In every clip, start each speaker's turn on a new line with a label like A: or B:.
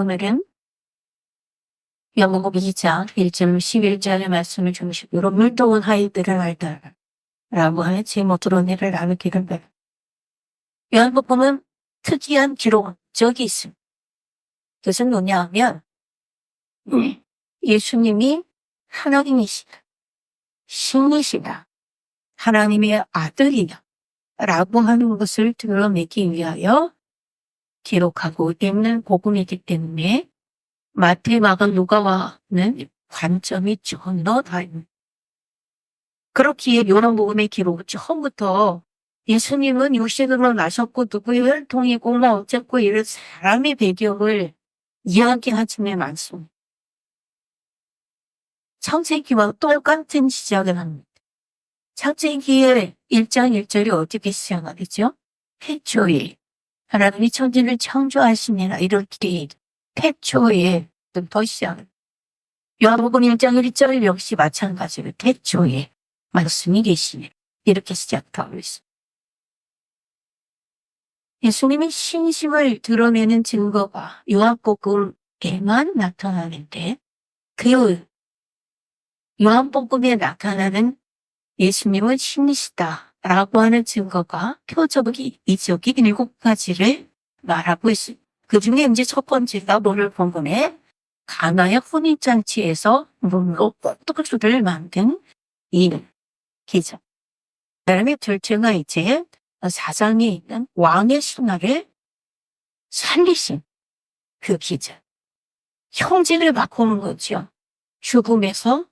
A: 오늘은 요한복음 2장 1절 11절의 말씀을 중심으로 물동은 아이들을 알다 라고 하는 제목으로 은혜를 나누기를 바랍니다. 요한복음은 특이한 기록적이 있습니다. 그것은 뭐냐 하면 예수님이 하나님이시다, 신이시다, 하나님의 아들이다 라고 하는 것을 드러내기 위하여 기록하고 있는 복음이기 때문에 마태, 마가, 누가와는 관점이 전혀 다릅니다. 그렇기에 요한복음의 기록은 처음부터 예수님은 육신으로 나셨고 누구의 혈통이고 뭐 어쨌고 이런 사람의 배경을 이야기하지는 않습니다. 창세기와 똑같은 시작을 합니다. 창세기의 1장 1절이 어떻게 시작하겠죠? 태초에 하나님이 천지를 창조하시니라 이렇게 태초에부터 시작합니다. 요한복음 1장 1절 역시 마찬가지로 태초에 말씀이 계시니 이렇게 시작하고 있습니다. 예수님이 신심을 드러내는 증거가 요한복음에만 나타나는데 그 요한복음에 나타나는 예수님은 신이시다라고 하는 증거가 표적이 이적이 7가지를 말하고 있습니다. 그 중에 이제 첫 번째가 오늘 본문에 가나의 혼인잔치에서 물로 포도주를 만든 이 기적. 그다음에 둘째가 이제 사장에 있는 왕의 신하를 살리신 그 기적. 형제를 바꾸는 거죠. 죽음에서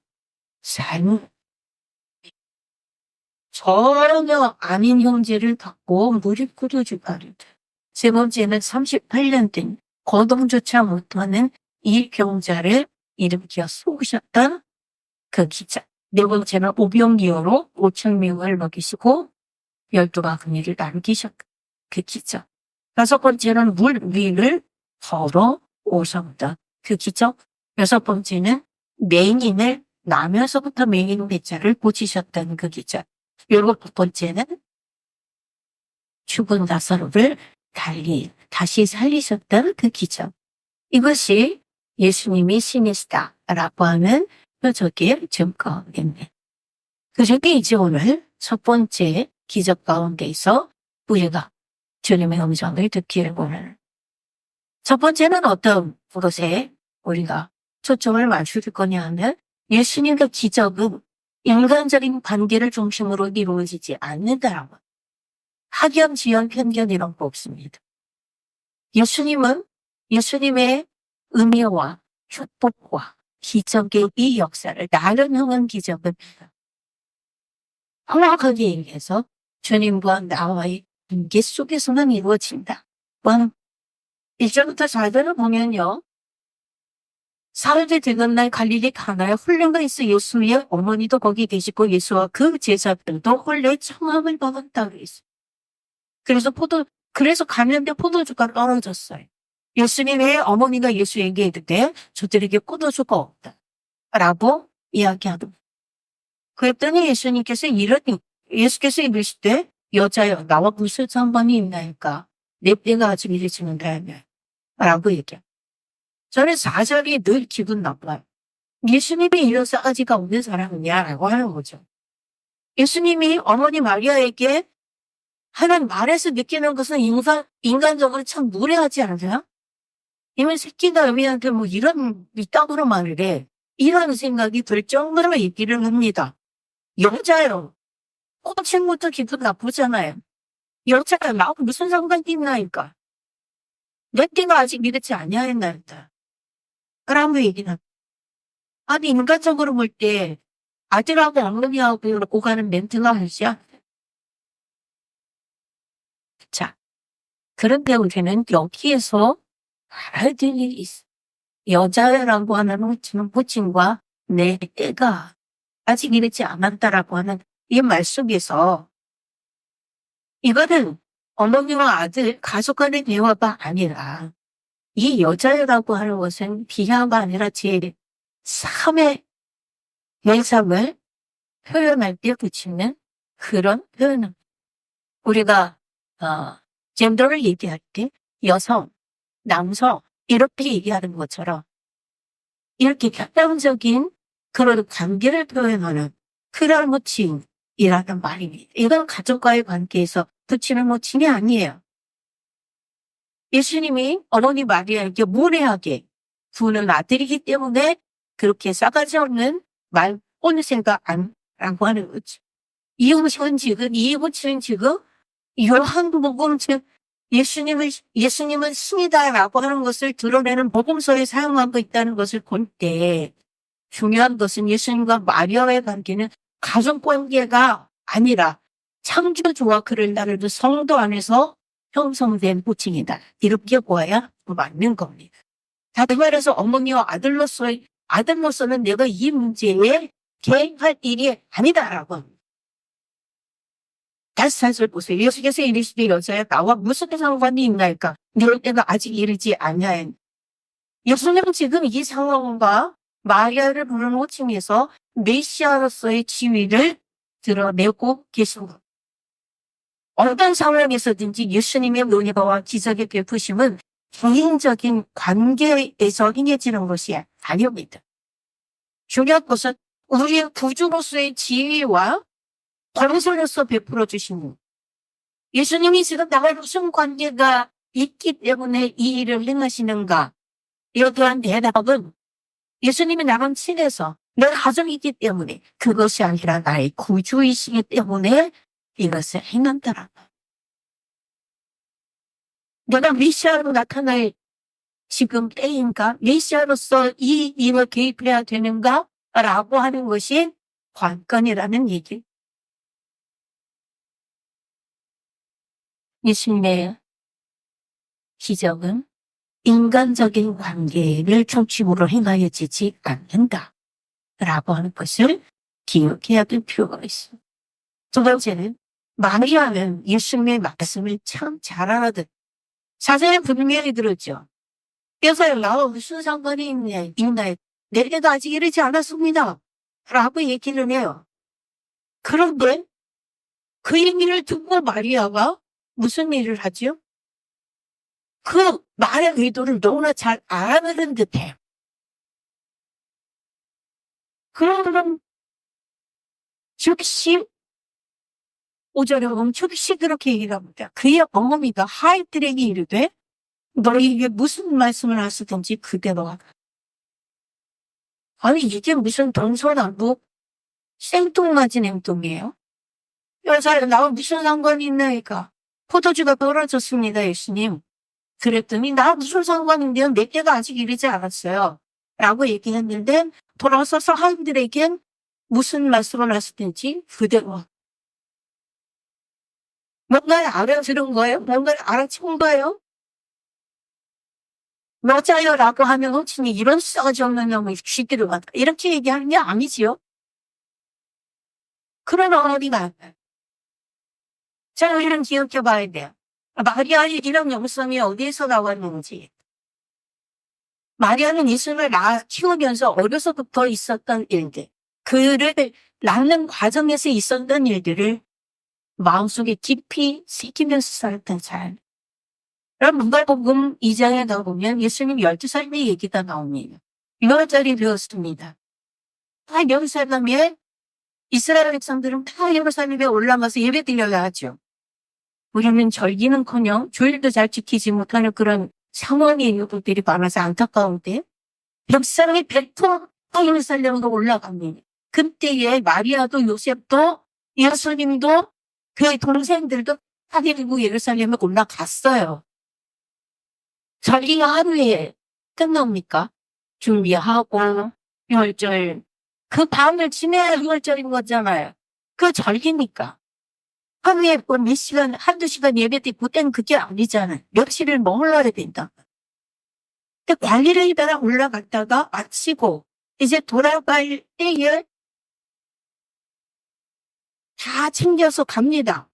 A: 삶. 전혀 아닌 형제를 갖고 무릎 꿇어주가. 세 번째는 38년 된 거동조차 못하는 이 병자를 일으켜 쏘셨던 그 기적. 네 번째는 오병이어로 5,000명을 먹이시고 12바구니를 나누기셨던 그 기적. 다섯 번째는 물 위를 걸어 오셨던 그 기적. 여섯 번째는 맹인을 나면서부터 맹인 배자를 고치셨던 그 기적. 일곱 번째는 죽은 나사로를 다시 살리셨던 그 기적. 이것이 예수님이 신이시다라고 하는 표적의 증거입니다. 그 중에 이제 오늘 첫 번째 기적 가운데서 우리가 주님의 음성을 듣기를 원하는 첫 번째는 어떤 것에 우리가 초점을 맞출 거냐 하면 예수님의 기적은 인간적인 관계를 중심으로 이루어지지 않는다라고. 학연, 지연, 편견 이런 거 없습니다. 예수님은 예수님의 은혜와 축복과 기적의 이 역사를 나름형한 기적을 정확하게 얘기해서 주님과 나와의 관계 속에서만 이루어진다. 1절부터 4절을 보면요. 사흘째 되던 날 갈릴리 가나에 홀레가 있어 예수의 어머니도 거기 계시고 예수와 그 제자들도 홀레의 청함을 먹었다고 했어요. 그래서 갔는데 포도주가 떨어졌어요. 예수님의 어머니가 예수에게 이르되 저들에게 포도주가 없다 라고 이야기하더라. 그랬더니 예수께서 이르시되 여자여 나와 무슨 상관이 있나이까 내 때가 아직 이르지는다 라고 얘기해요. 저는 4절이 늘 기분 나빠요. 예수님이 이런 싸가지가 없는 사람이냐라고 하는 거죠. 예수님이 어머니 마리아에게 하는 말에서 느끼는 것은 인간적으로 참 무례하지 않으세요? 이미 새끼가 여미한테 뭐 이런 이따구로 말을 해. 이런 생각이 들 정도로 얘기를 합니다. 여자요. 친구도 기분 나쁘잖아요. 여자가 나하고 무슨 상관이 있나니까. 내 띠가 아직 이렇지 아니하였나이다. 라고 얘기는 합니다. 아니 인간적으로 볼 때 아들하고 어머니하고 오가는 멘트가 하시야. 자, 그런데 우리는 여기에서 알아야 될 일이 있어. 여자라고 하는 호칭과 내 때가 아직 이르지 않았다라고 하는 이 말 속에서 이거는 어머니와 아들, 가족 간의 대화가 아니라 이 여자라고 하는 것은 비하가 아니라 제3의 예상을 표현할 때 붙이는 그런 표현입니다. 우리가 젠더를 얘기할 때 여성, 남성 이렇게 얘기하는 것처럼 이렇게 객관적인 그런 관계를 표현하는 크라모칭이라는 말입니다. 이건 가족과의 관계에서 붙이는 모칭이 아니에요. 예수님이 어머니 마리아에게 무례하게 구는 아들이기 때문에 그렇게 싸가지 없는 말 꼰세가 안라고 하는 거죠. 이웃은 지금 요한복음 즉 예수님은 신이다라고 하는 것을 드러내는 복음서에 사용하고 있다는 것을 볼 때 중요한 것은 예수님과 마리아의 관계는 가족 관계가 아니라 창조주와 그를 나르는 성도 안에서 형성된 호칭이다. 이렇게 보아야 맞는 겁니다. 다시 말해서 어머니와 아들로서는 내가 이 문제에 개입할 일이 아니다라고 합니다. 다시 사실 보세요. 예수께서 이르시되 여자야 나와 무슨 상관이 있나이까? 내 때가 아직 이르지 아니하였. 예수님은 지금 이 상황과 마리아를 부르는 호칭에서 메시아로서의 지위를 드러내고 계십니다. 어떤 상황에서든지 예수님의 은혜와 기적의 베푸심은 개인적인 관계에서 행해지는 것이 아닙니다. 중요한 것은 우리의 구주로서의 지위와 권세로서 베풀어 주시는 예수님이 지금 나와 무슨 관계가 있기 때문에 이 일을 행하시는가? 이러한 대답은 예수님이 나랑 친해서 내 가족이기 때문에 그것이 아니라 나의 구주이시기 때문에 이것을 행한다라. 내가 메시아로 나타날 지금 때인가? 메시아로서 이 일을 개입해야 되는가? 라고 하는 것이 관건이라는 얘기. 예수님의 기적은 인간적인 관계를 중심으로 행하여지지 않는다. 라고 하는 것을 기억해야 될 필요가 있습니다. 두 번째는 마리아는 예수님의 말씀을 참 잘 알아듣. 자세히 분명히 들었죠. 그래서 나와 무슨 상관이 있나요? 내게도 아직 이르지 않았습니다. 라고 얘기를 해요. 그런데 그 얘기를 듣고 마리아가 무슨 일을 하죠? 그 말의 의도를 너무나 잘 알아듣는 듯해요. 그러면 즉시 5절에 보면 즉시 그렇게 얘기를 합니다. 그의 어머니가 하인들에게 이르되 너희에게 무슨 말씀을 하시든지 그대로 하라. 아니 이게 무슨 동서남북 생뚱맞은 행동이에요? 여자를 나와 무슨 상관이 있나이까? 포도주가 떨어졌습니다, 예수님. 그랬더니 나 무슨 상관인데요? 내 때가 아직 이르지 않았어요. 라고 얘기했는데 돌아서서 하인들에겐 무슨 말씀을 하시든지 그대로. 뭔가를 알아들은 거예요? 뭔가를 알아챈 거예요? 맞아요 라고 하면 호칭이 이런 싸가지 없는 놈이 쥐기를 받다. 이렇게 얘기하는 게 아니지요. 그런 어머니가 안 돼요. 자, 우리는 기억해 봐야 돼요. 마리아의 이런 영성이 어디에서 나왔는지. 마리아는 예수님을 키우면서 어려서부터 있었던 일들, 그를 낳는 과정에서 있었던 일들을 마음속에 깊이 새기면서 살았던 삶. 그럼 누가복음 2장에 가보면 예수님 12살의 얘기가 나옵니다. 6월절이 되었습니다. 다 예루살렘에 이스라엘 백성들은 다 예루살렘에 올라가서 예배 드려야 하죠. 우리는 절기는커녕 주일도 잘 지키지 못하는 그런 상황의 이유들이 많아서 안타까운데 백성이 100% 예루살렘으로 올라갑니다. 그때에 마리아도 요셉도 예수님도 그의 동생들도 다 데리고 예루살렘에 올라갔어요. 절기가 하루에 끝납니까? 준비하고 6월절 그 밤을 지내야 6월절인 거잖아요. 그 절기니까. 하루에 몇 시간, 한두 시간 예배 드리고 땐 그게 아니잖아요. 며칠을 머물러야 된다. 근데 관리를 따라 올라갔다가 마치고 이제 돌아갈 때에 다 챙겨서 갑니다.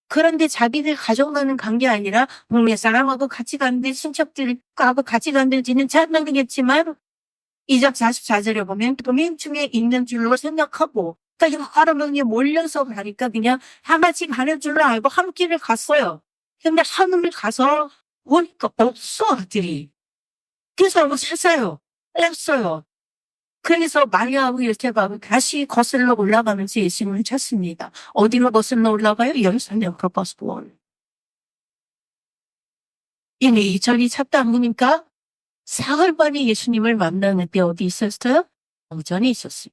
A: 그런데 자기들 가족만은 간 게 아니라 동네 사람하고 같이 갔는데 친척들하고 같이 갔는지는 잘 모르겠지만 2장 44절에 보면 도민중에 있는 줄로 생각하고 그러니까 여러 명이 몰려서 가니까 그냥 다 같이 가는 줄로 알고 한 길을 갔어요. 근데 하늘을 가서 보니까 없어, 아들이. 그래서 찾아요. 없어요. 그래서 마리아하고 요셉하고 다시 거슬러 올라가면서 예수님을 찾습니다. 어디로 거슬러 올라가요? 예루살렘으로 거슬러 올라가요. 이리저리 찾다 보니까 사흘 만에 예수님을 만나는데 어디 있었어요? 오전에 있었어요.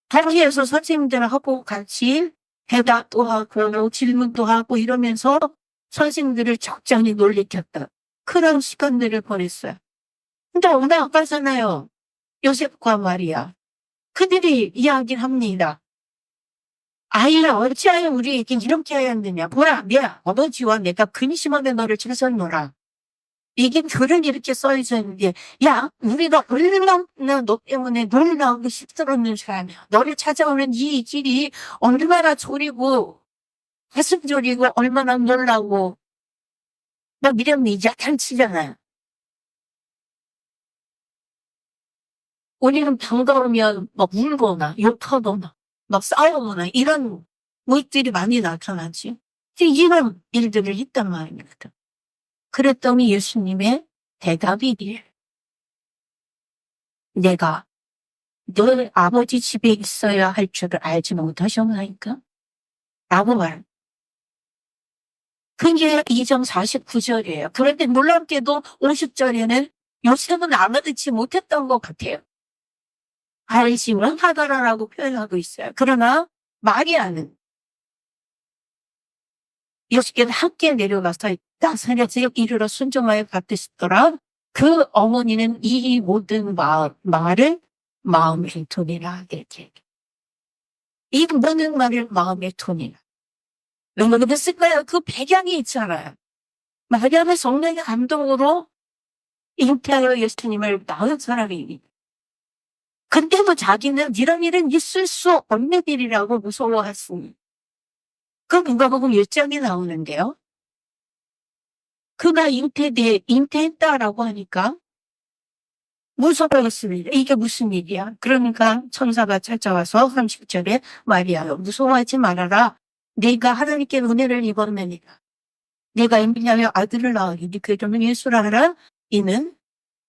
A: 거기에서 선생님들하고 같이 대답도 하고 질문도 하고 이러면서 선생님들을 적잖이 놀리켰다. 그런 시간들을 보냈어요. 근데 오늘 아빠잖아요. 요셉과 마리아. 그들이 이야기를 합니다. 아이야, 어찌하여 우리에게 이렇게 하였느냐. 보라, 내 아버지와 내가 근심하며 너를 찾았노라. 이게 글은 이렇게 써져 있는데, 야, 우리가 얼마나 너 때문에 놀라우고 힘들었는 줄 아냐. 너를 찾아오는 이 길이 얼마나 졸이고, 가슴 졸이고, 얼마나 놀라고, 막 이런 야단치잖아요. 우리는 반가우면 막 울거나, 욕하거나, 막 싸우거나, 이런 모습들이 많이 나타나지. 이런 일들을 했단 말입니다. 그랬더니 예수님의 대답이 이래. 내가 너 아버지 집에 있어야 할 줄을 알지 못하셨나이까? 라고 말. 그게 2장 49절이에요. 그런데 놀랍게도 50절에는 요셉은 알아듣지 못했던 것 같아요. 알지 못하더라라고 표현하고 있어요. 그러나 마리아는 요셉께서 함께 내려가서 나사렛에 이르러 순종하여 받으시더라. 그 어머니는 이 모든 말을 마음의 돈이라 이렇게. 이 모든 말을 마음의 돈이라. 왜 그랬을까요? 그 배경이 있잖아요. 마리아는 성령의 감동으로 잉태하여 예수님을 낳은 사람입니다. 근데도 자기는 이런 일은 있을 수 없는 일이라고 무서워했습니다. 그 누가복음 1장에 나오는데요. 그가 잉태했다라고 하니까 무서워했습니다. 이게 무슨 일이야? 그러니까 천사가 찾아와서 30절에 마리아여 무서워하지 말아라. 네가 하나님께 은혜를 입었느니라. 네가 임신하여 아들을 낳으리니 그 이름은 예수라 하라. 이는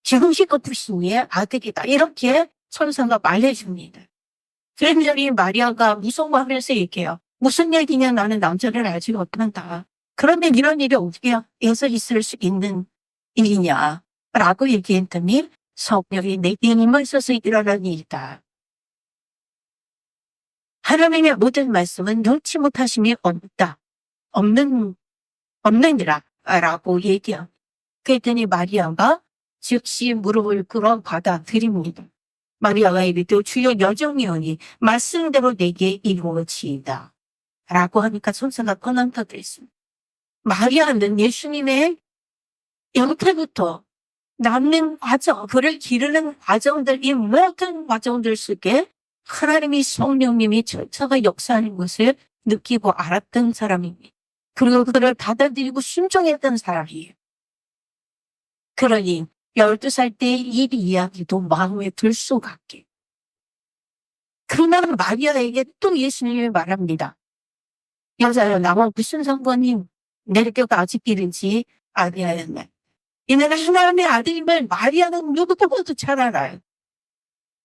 A: 지금식 없으시니의 아들이다. 이렇게 천사가 말해줍니다. 그랬더니 마리아가 무서워하면서 얘기해요. 무슨 얘기냐? 나는 남자를 알지 못한다. 그런데 이런 일이 어떻게 해서 있을 수 있는 일이냐? 라고 얘기했더니 성령이 내게 임하셔서 일어난 일이다. 하나님의 모든 말씀은 넣지 못하심이 없다. 없느니라. 라고 얘기합니다. 그랬더니 마리아가 즉시 무릎을 꿇어 받아들입니다. 마리아가 이르되 주여 여정이오니 말씀대로 내게 이루어지이다. 라고 하니까 천사가 떠난다 그랬습니다. 마리아는 예수님의 잉태부터 낳는 과정, 그를 기르는 과정들, 이 모든 과정들 속에 하나님이 성령님이 절차가 역사하는 것을 느끼고 알았던 사람입니다. 그리고 그를 받아들이고 순종했던 사람이에요. 그러니 12살 때의 이 이야기도 마음에 들 수밖에. 그러나 마리아에게 또 예수님이 말합니다. 여자여 나와 무슨 상관이 내 뼈가 아직 기른지 아니하였네. 이는 하나님의 아들임을 마리아는 누구보다도 잘 알아요.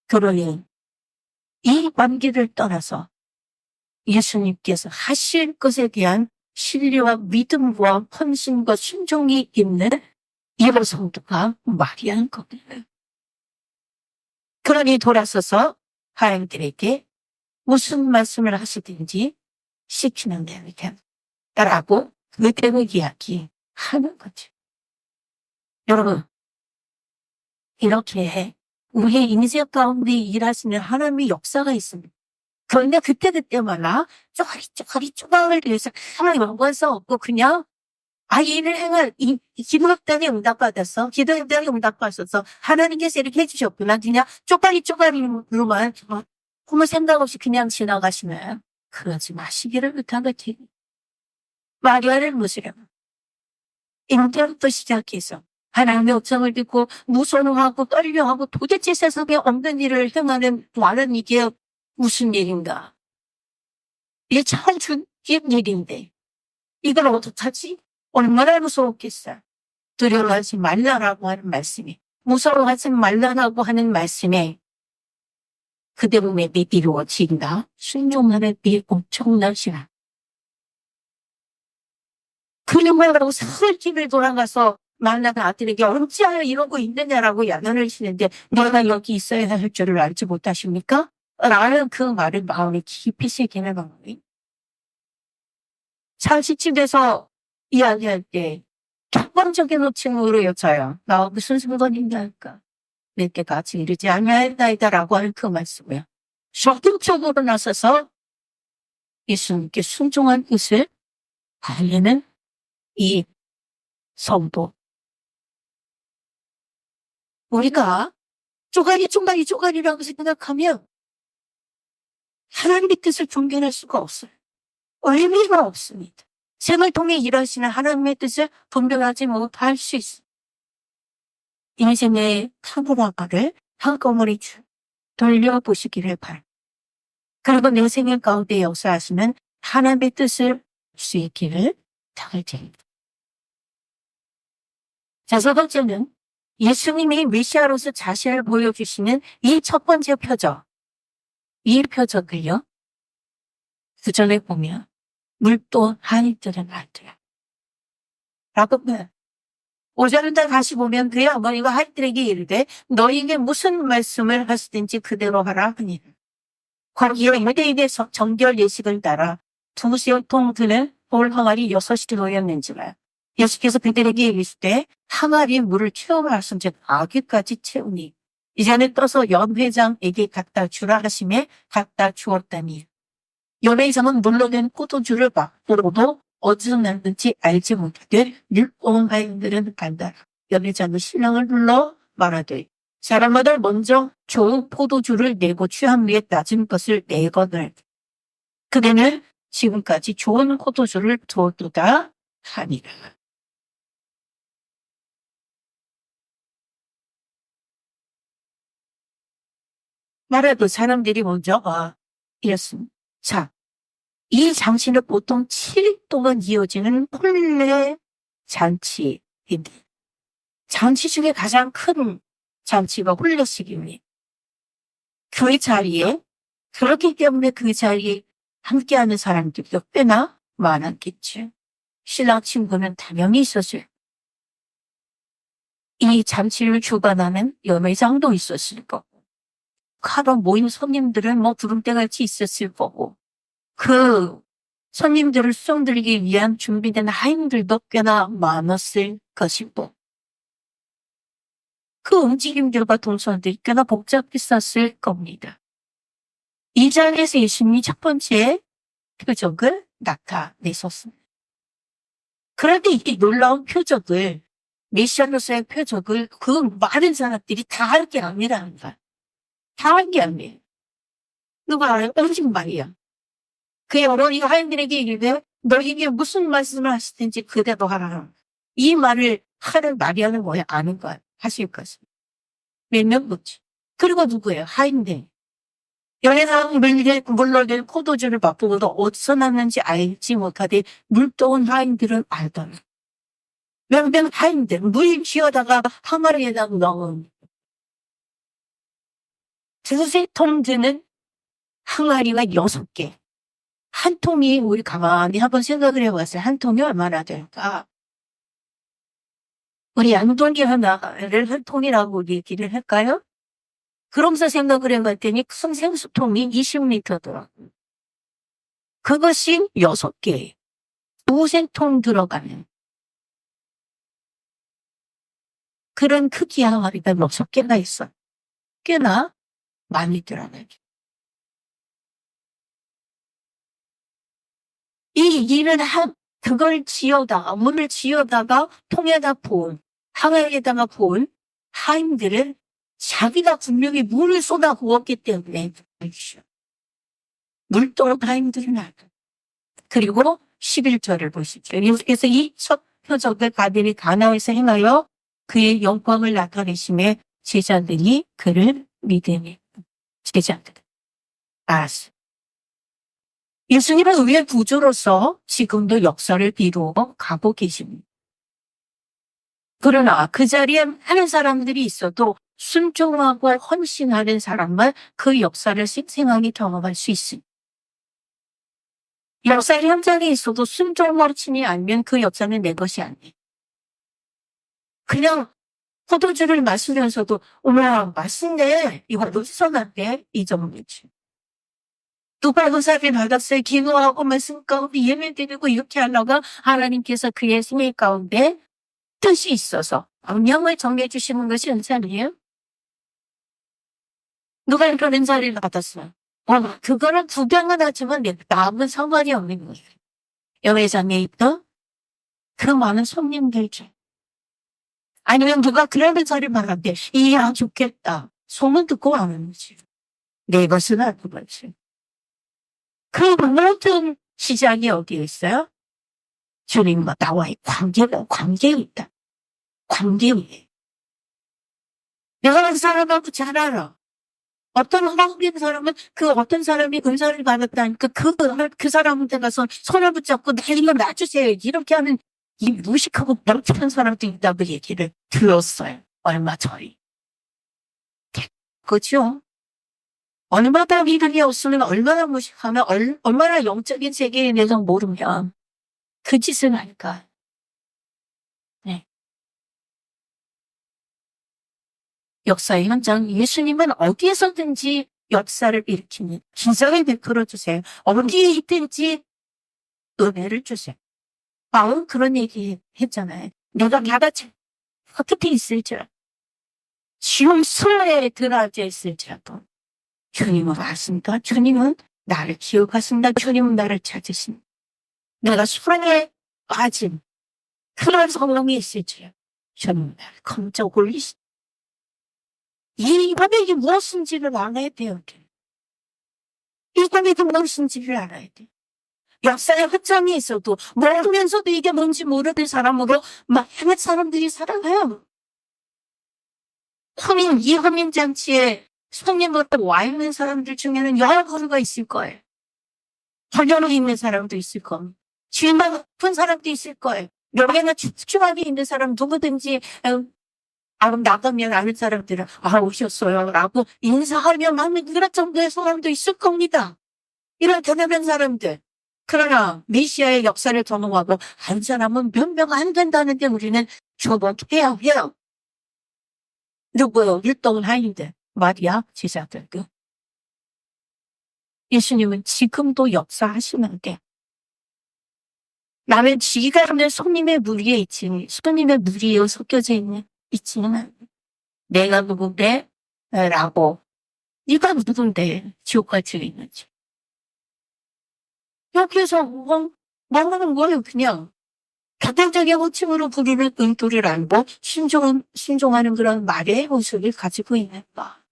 A: 그러니 이 관계를 떠나서 예수님께서 하실 것에 대한 신뢰와 믿음과 헌신과 순종이 있는 여성도가 마리아인 겁니다. 그러니 돌아서서 하나님들에게 무슨 말씀을 하시든지 시키는 대로 따라고 그대로 이야기하는 거죠. 여러분, 이렇게 우리의 인생 가운데 일하시는 하나님의 역사가 있습니다. 그런데 그때마다 쪼가리 쪼가리를 위해서 하나님 원관성 없고 그냥 일을 행할 기도했더니 응답받았어. 기도했더니 응답받았어. 하나님께서 이렇게 해주셨구나. 그냥 쪼가리로만 아무 생각 없이 그냥 지나가시면 그러지 마시기를 부탁하지. 마리아를 모시려고. 잉태부터 시작해서 하나님의 음성을 듣고 무서워하고 떨려하고 도대체 세상에 없는 일을 행하는 나는 이게 무슨 일인가. 이게 참 중요한 일인데 이걸 어떡하지? 얼마나 무서웠겠어요. 두려워하지 말라라고 하는 말씀이, 무서워하지 말라라고 하는 말씀에 그대로 내비 이루어진다. 순종하는 비 엄청나시나. 그놈이라고 사흘 집에 돌아가서 만난 아들에게 어찌하여 이러고 있느냐라고 야단을 치는데 너가 여기 있어야 할 줄을 알지 못하십니까? 라는 그 말을 마음에 깊이 새기는 거예요. 자식집에서 이야기할 때 객관적인 호칭으로 여자야. 나 무슨 상관인가 할까? 내게 같이 이르지 아니하였나이다라고 하는 그 말씀을 적극적으로 나서서 예수님께 순종한 뜻을 알리는 이 성도. 우리가 쪼가리라고 생각하면 하나님의 뜻을 분별할 수가 없어요. 의미가 없습니다. 생을 통해 일하시는 하나님의 뜻을 분별하지 못할 수 있습니다. 인생의 타고나가를 한꺼번에 돌려보시기를 바랍니다. 그리고 내 생일 가운데 역사하시는 하나님의 뜻을 알 수 있기를 당을드립니다. 자, 첫 번째는 예수님이 메시아로서 자신을 보여주시는 이 첫 번째 표적. 이 표적을요, 구절에 보면 물도 하인들은 알더라. 라고 봐요. 5절을 다시 보면 그의 어머니가 하인들에게 이르되 너희에게 무슨 말씀을 하시든지 그대로 하라 하니라. 거기에 유대인에서 정결 예식을 따라 두 통 드는 돌 항아리 6이 놓였는지라. 예수께서 그들에게 이르시되 항아리에 물을 채우라 하신즉 아귀까지 채우니 이제는 떠서 연회장에게 갖다 주라 하시매 갖다 주었다니. 연회장은 물로 된 포도주를 맛보고도 어디서 났는지 알지 못하되 율법은 하인들은 간다. 연회장은 신랑을 불러 말하되 사람마다 먼저 좋은 포도주를 내고 취한 후에 낮은 것을 내거늘 그대는 지금까지 좋은 포도주를 두었도다 하니라. 말하도 사람들이 먼저 이랬습니다. 자, 이 장치는 보통 7일 동안 이어지는 혼례 잔치입니다. 잔치 중에 가장 큰 잔치가 혼례식입니다. 그 자리에, 그렇기 때문에 그 자리에 함께하는 사람들도 꽤나 많았겠죠. 신랑 친구는 당연히 있었을. 이 잔치를 주관하는 연회장도 있었을 거고, 하러 모인 손님들은 구름대같이 있었을 거고, 그 손님들을 수용드리기 위한 준비된 하인들도 꽤나 많았을 것이고, 그 움직임들과 동선들이 꽤나 복잡했었을 겁니다. 이 자리에서 예수님이 첫 번째 표적을 나타내셨습니다. 그런데 이 놀라운 표적을, 메시아로서의 표적을 그 많은 사람들이 다 할 게 아니라는 거야. 다 한 게 아니에요. 누가 알아요? 오직 말이야. 그의 어머니가 하인들에게 이르되 너희에게 무슨 말씀을 하시든지 그대로 하라. 이 말을 하는 마리아는 뭐야? 아는 거야. 하실 것을. 몇 명 묻지. 그리고 누구예요? 하인들. 연회장 물로 된 포도주를 맛보고도 어디서 났는지 알지 못하되 물떠온 하인들은 알더라. 몇몇 하인들 물 쥐어다가 항아리에다 넣은 두세 통 드는 항아리가 6개. 한 통이 우리 가만히 한번 생각을 해봤어요. 한 통이 얼마나 될까? 우리 양동이 하나를 한 통이라고 얘기를 할까요? 그러면서 생각을 해봤더니 큰 생수통이 20리터더라고요. 그것이 6개. 두세 통 들어가는 그런 크기 항아리가 6개가 있어요. 꽤나 많이 들어가요. 이 일을 그걸 물을 지어다가 통에다 부은, 항아리에다가 부은 하인들은 자기가 분명히 물을 쏟아 부었기 때문에 물도록 하인들은 알고. 그리고 11절을 보시죠. 예수께서 이 첫 표적을 가들이 가나에서 행하여 그의 영광을 나타내심에 제자들이 그를 믿으니. 제자들. 알았어. 예수님은 의의 구주로서 지금도 역사를 이루어 가고 계십니다. 그러나 그 자리에 많은 사람들이 있어도 순종하고 헌신하는 사람만 그 역사를 생생하게 경험할 수 있습니다. 역사 현장에 있어도 순종하지 않으면 그 역사는 내 것이 아니에요. 그냥 포도주를 마시면서도 어머 맛있네, 이거 어디서 났대, 이 정도지. 누가 의사를 받았어요. 기도하고 말씀 가운데 예배드리고 이렇게 하려고 하나님께서 그의 생애 가운데 뜻이 있어서 명령을 정해 주시는 것이 은사예요. 누가 그런 은사를 받았어요. 그거는 구경은 하지만 남은 상관이 없는 거예요. 예배장에 있던 그 많은 손님들 중, 아니면 누가 그런 은사를 받았대. 이야 좋겠다, 소문 듣고 하는 거지. 내 것은 아닌 거지. 그 모든 시작이 어디에 있어요? 주님과 나와의 관계에 있다. 관계에. 내가 그 사람하고 잘 알아. 어떤 한국인 사람은 그 어떤 사람이 은사를 받았다니까 그 사람한테 가서 손을 붙잡고 나 이거 놔주세요, 이렇게 하는 이 무식하고 멍청한 사람도 있다고 얘기를 들었어요. 얼마 전에. 그렇죠? 얼마나 믿음이 없으면, 얼마나 무식하면, 얼마나 영적인 세계에 대해서 모르면 그 짓을 할까. 네. 역사의 현장, 예수님은 어디에서든지 역사를 일으키는 기적을 베풀어 주세요. 어디에 있든지 은혜를 주세요. 바울은 그런 얘기 했잖아요. 내가 바다처럼 어떻게 있을지라도, 지금 수레에 들어앉아 있을지라도 주님은 아십니까? 주님은 나를 기억하신다. 주님은 나를 찾으신다. 내가 수레에 빠진 그런 상황이 있을지라도 주님은 나를 검적 올리신다. 이 밤에 무엇인지를 알아야 돼요. 이 밤에 무엇인지를 알아야 돼. 역사의 현장에 있어도 모르면서도 이게 뭔지 모르는 사람으로 많은 사람들이 살아가요. 이 허민 잔치에 손님으로 와 있는 사람들 중에는 여러 가지가 있을 거예요. 번연해 있는 사람도 있을 겁니다. 주인만 높은 사람도 있을 거예요. 여기나 축축하게 있는 사람 누구든지 나가면 아는 사람들은 오셨어요 라고 인사하면 하는 그런 정도의 사람도 있을 겁니다. 이런 대단한 사람들. 그러나 메시아의 역사를 전공하고 한 사람은 몇 명 안 된다는데 우리는 주목해야 해요. 누구요? 율동을 하는데 말이야, 제자들. 예수님은 지금도 역사하시는데 나는 지가 있는 손님의 무리에 있지, 손님의 무리에 섞여져 있지는 내가 누군데? 라고. 네가 누군데 지옥같이 있는지. 여기서 뭐하는 거예요? 그냥 가정적인 호칭으로 부르는 의도를 알고 순종하는 그런 말의 모습을 가지고 있는가.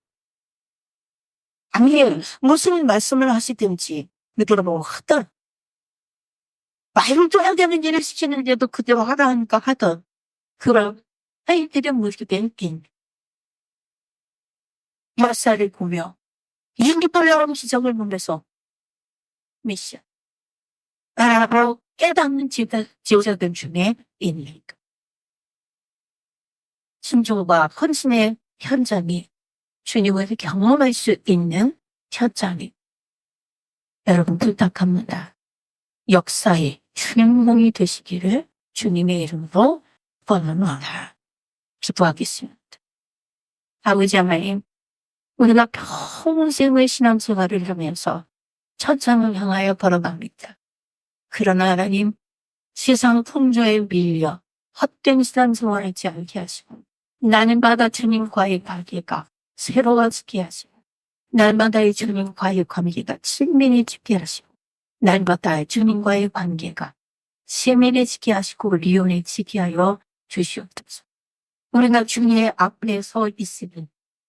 A: 아니면 무슨 말씀을 하시든지 그대로 하던, 말도 안 되는 일을 시키는데도 그대로 하라니까 하던 그런 아이들의 모습에 낀 역사를 보며 인기팔려라는 지적을 보면서 미션 라고 깨닫는 지도자들 중에 있는 순종과 헌신의 현장이 주님을 경험할 수 있는 현장이 여러분 부탁합니다. 역사의 주인공이 되시기를 주님의 이름으로 권합니다. 기도하겠습니다. 아버지 하나님, 우리가 평생의 신앙생활을 하면서 천상을 향하여 걸어갑니다. 그러나 하나님, 세상 풍조에 밀려 헛된 신앙생활을 하지 않게 하시고 날마다 주님과의 관계가 새로워지게 하시고 날마다의 주님과의 관계가 친밀해지게 하시고 날마다의 주님과의 관계가 세밀해지게 하시고 리온해지게 하여 주시옵소서. 우리가 주님의 앞에 서 있으니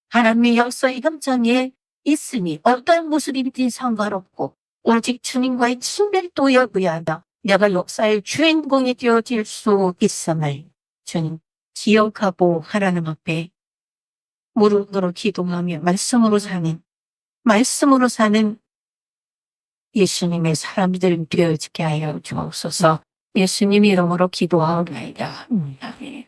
A: 하나님의 역사의 현장에 있으니 어떤 모습이든지 상관없고 오직 주님과의 친밀도에 의하여 내가 역사의 주인공이 되어질 수 있음을 주님 기억하고 하나님 앞에 무릎으로 기도하며 말씀으로 사는 예수님의 사람들 되어지게 하여 주옵소서. 예수님 이름으로 기도하옵나이다. 아멘.